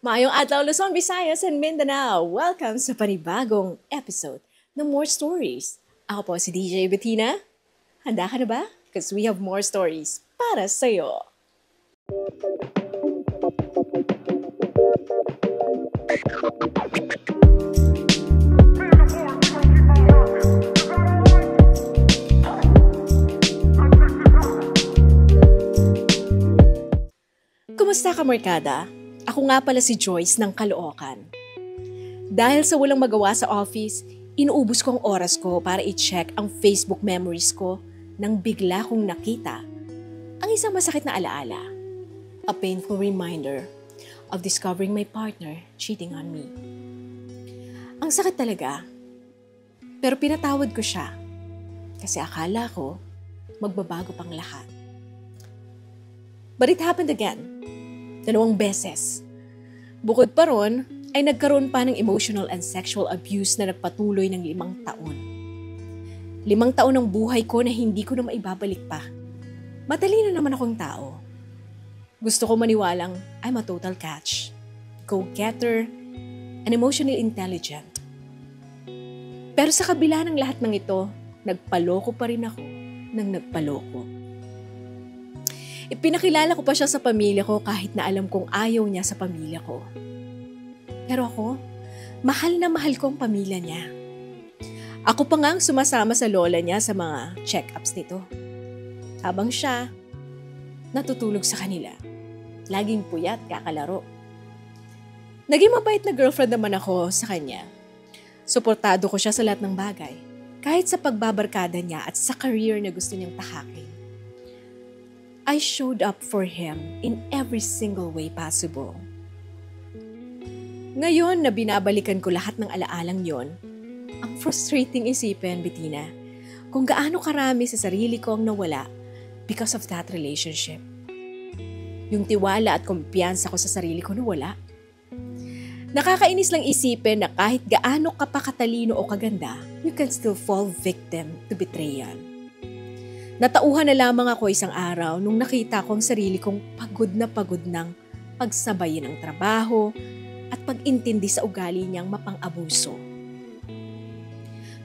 Maayong adlaw Luzon, Visayas, and Mindanao. Welcome sa panibagong episode ng More Stories. Ako po si DJ Bettina. Handa ka na ba? Because we have more stories para sa'yo. Kumusta ka, Merkada? Ako nga pala si Joyce ng Caloocan. Dahil sa walang magawa sa office, inuubos ko ang oras ko para i-check ang Facebook memories ko nang bigla kong nakita ang isang masakit na alaala. A painful reminder of discovering my partner cheating on me. Ang sakit talaga, pero pinatawad ko siya kasi akala ko magbabago pang lahat. But it happened again. 2 beses. Bukod pa ron, ay nagkaroon pa ng emotional and sexual abuse na nagpatuloy ng 5 taon. 5 taon ng buhay ko na hindi ko na maibabalik pa. Matalino naman akong tao. Gusto ko maniwalang I'm a total catch, go-getter, and emotionally intelligent. Pero sa kabila ng lahat ng ito, nagpaloko pa rin ako ng nagpaloko. Ipinakilala ko pa siya sa pamilya ko kahit na alam kong ayaw niya sa pamilya ko. Pero ako, mahal na mahal ko ang pamilya niya. Ako pa nga ang sumasama sa lola niya sa mga check-ups nito. Habang siya, natutulog sa kanila. Laging puyat, kakalaro. Naging mabait na girlfriend naman ako sa kanya. Suportado ko siya sa lahat ng bagay. Kahit sa pagbabarkada niya at sa career na gusto niyang tahakin. I showed up for him in every single way possible. Ngayon na binabalikan ko lahat ng alaalang yon, ang frustrating isipin, Bettina, kung gaano karami sa sarili ko ang nawala because of that relationship. Yung tiwala at kumpiyansa ko sa sarili ko nawala. Nakakainis lang isipin na kahit gaano ka pa katalino o kaganda, you can still fall victim to betrayal. Natauhan na lamang ako isang araw nung nakita ko ang sarili kong pagod ng pagsabayin ng trabaho at pag-intindi sa ugali niyang mapang-abuso.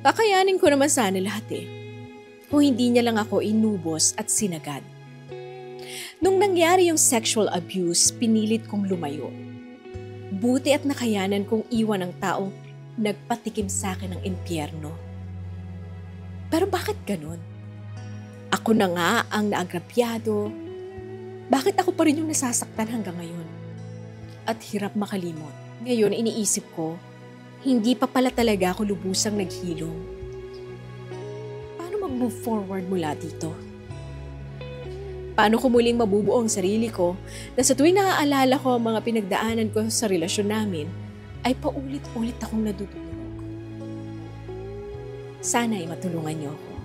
Kakayanin ko naman sana lahat kung hindi niya lang ako inubos at sinagad. Nung nangyari yung sexual abuse, pinilit kong lumayo. Buti at nakayanan kong iwan ang taong nagpatikim sa akin ng impyerno. Pero bakit ganun? Ako na nga ang naagrabyado. Bakit ako pa rin yung nasasaktan hanggang ngayon? At hirap makalimot. Ngayon iniisip ko, hindi pa pala talaga ako lubusang naghilom. Paano mag-move forward mula dito? Paano ko muling mabubuo ang sarili ko na sa tuwing naaalala ko ang mga pinagdaanan ko sa relasyon namin, ay paulit-ulit akong nadudurog? Sana ay matulungan niyo ako.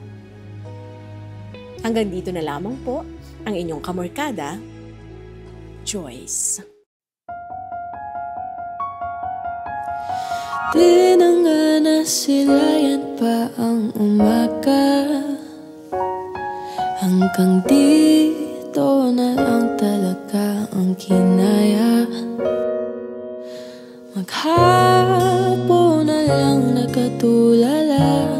Hanggang dito na lamang po ang inyong kamorkada, Joyce. Di na nga nasilayan pa ang umaga, hanggang dito na lang talaga ang kinaya. Maghapon na lang nakatulala,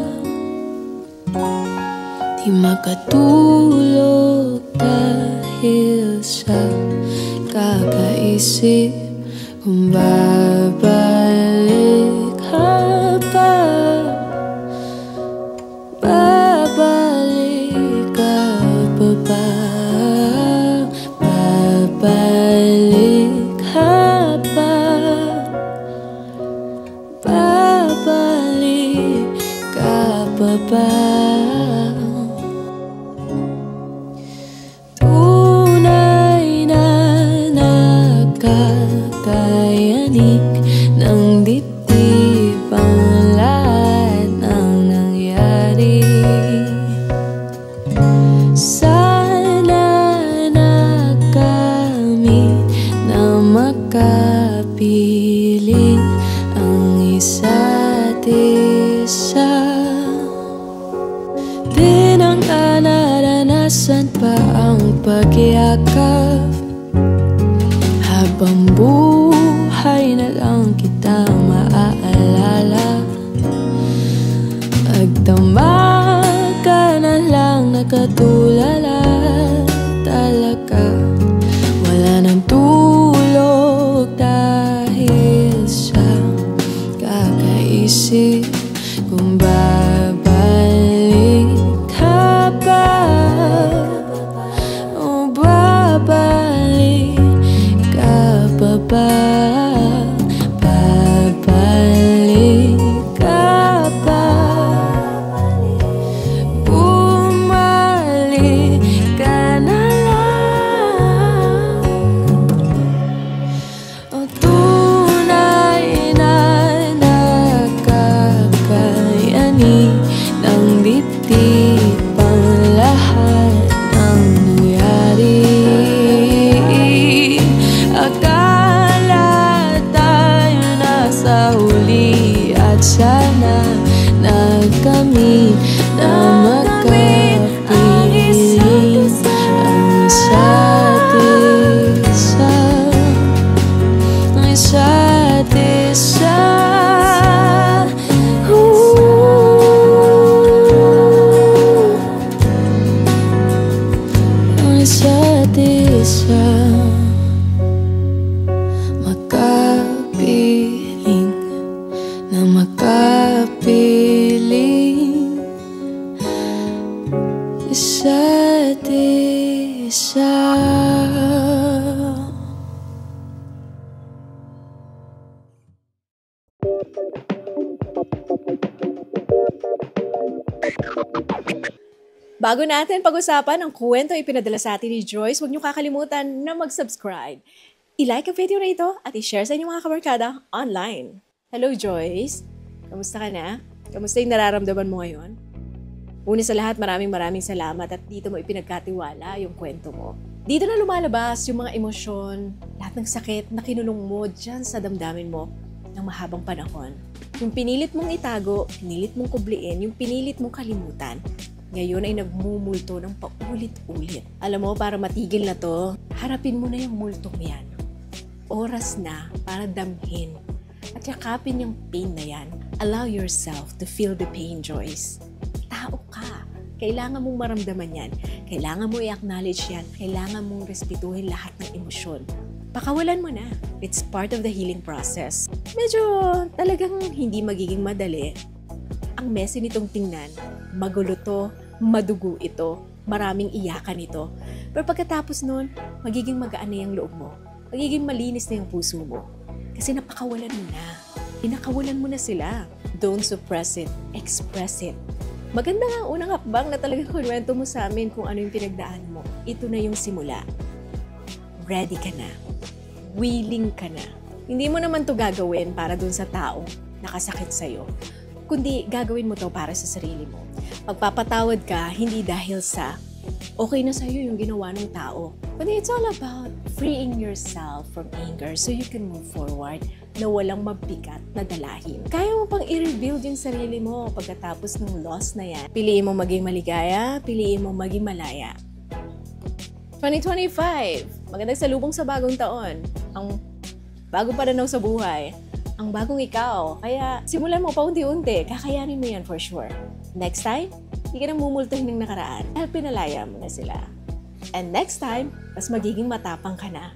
di makatulog dahil sa kakaisip kung babalik ka ba, babalik ka pa ba, babalik ka ba, babalik ka pa ba. Kakayanik ng dibdib ang lahat ng nangyari. Sana nakamit na makapiling ang isa't isa. Di na nga naranasan pa ang pagyakap habang buhay sana na kami na makapiling ang isa't isa, ang isa't isa. Ang isa't isa, makapiling na makapiling isa't isa. Bago natin pag-usapan ang kwento ipinadala sa atin ni Joyce, huwag niyo kakalimutan na mag-subscribe. I-like ang video na ito at i-share sa inyong mga kabarkada online. Hello Joyce! Kamusta ka na? Kamusta yung nararamdaman mo ngayon? Una sa lahat, maraming salamat at dito mo ipinagkatiwala yung kwento mo. Dito na lumalabas yung mga emosyon, lahat ng sakit na kinulong mo dyan sa damdamin mo ng mahabang panahon. Yung pinilit mong itago, pinilit mong kubliin, yung pinilit mong kalimutan, ngayon ay nagmumulto ng paulit-ulit. Alam mo, para matigil na to, harapin mo na yung multong yan. Oras na para damhin at yakapin yung pain na yan. Allow yourself to feel the pain, Joyce. Tao ka. Kailangan mong maramdaman yan. Kailangan mo i-acknowledge yan. Kailangan mong respetuhin lahat ng emosyon. Pakawalan mo na. It's part of the healing process. Medyo talagang hindi magiging madali. Ang messy nitong tingnan, magulo to, madugo ito, maraming iyakan ito. Pero pagkatapos nun, magiging magaan na yung loob mo. Magiging malinis na yung puso mo. Kasi napakawalan mo na. Pinakawalan mo na sila. Don't suppress it. Express it. Maganda nga ang unang hakbang na talagang kunwento mo sa amin kung ano yung pinagdaan mo. Ito na yung simula. Ready ka na. Willing ka na. Hindi mo naman to gagawin para dun sa taong nakasakit sa'yo. Kundi gagawin mo to para sa sarili mo. Magpapatawad ka, hindi dahil sa okay na sa'yo yung ginawa ng tao. Kundi it's all about freeing yourself from anger so you can move forward na walang mabigat na dalahin. Kaya mo pang i-rebuild yung sarili mo pagkatapos ng loss na yan. Piliin mo maging maligaya, piliin mo maging malaya. 2025, magandang salubong sa bagong taon. Ang bagong pananaw sa buhay. Ang bagong ikaw. Kaya simulan mo paunti-unti. Kakayanin mo yan for sure. Next time, hindi ka nang mumultuhin ng nakaraan. Dahil pinalaya mo na sila. And next time, mas magiging matapang ka na.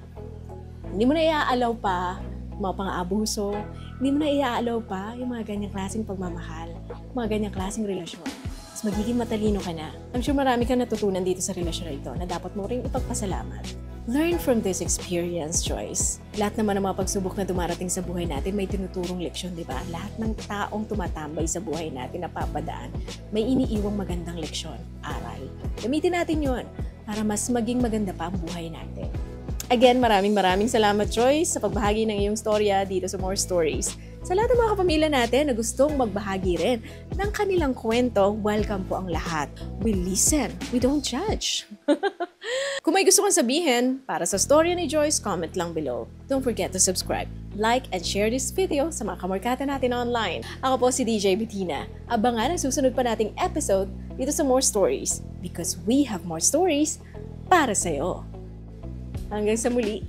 Hindi mo na iaalaw pa mga pang-aabuso. Hindi mo na iaalaw pa yung mga ganyang klaseng pagmamahal. Mga ganyang klaseng relasyon. Mas magiging matalino ka na. I'm sure marami kang natutunan dito sa relasyon na ito na dapat mo rin ipagpasalamat. Learn from this experience, Joyce. Lahat naman ng mga pagsubok na dumarating sa buhay natin may tinuturong leksyon, di ba? Lahat ng taong tumatambay sa buhay natin na papadaan, may iniiwang magandang leksyon, aral. Gamitin natin yon para mas maging maganda pa ang buhay natin. Again, maraming salamat, Joyce, sa pagbahagi ng iyong storya dito sa More Stories. Sa lahat ng mga kapamilya natin na gustong magbahagi rin ng kanilang kwento, welcome po ang lahat. We listen, we don't judge. Kung may gusto kang sabihin para sa storya ni Joyce, comment lang below. Don't forget to subscribe, like, and share this video sa mga kamarkata natin online. Ako po si DJ Bettina. Abangan ang susunod pa nating episode dito sa More Stories because we have more stories para sa'yo. Hanggang sa muli.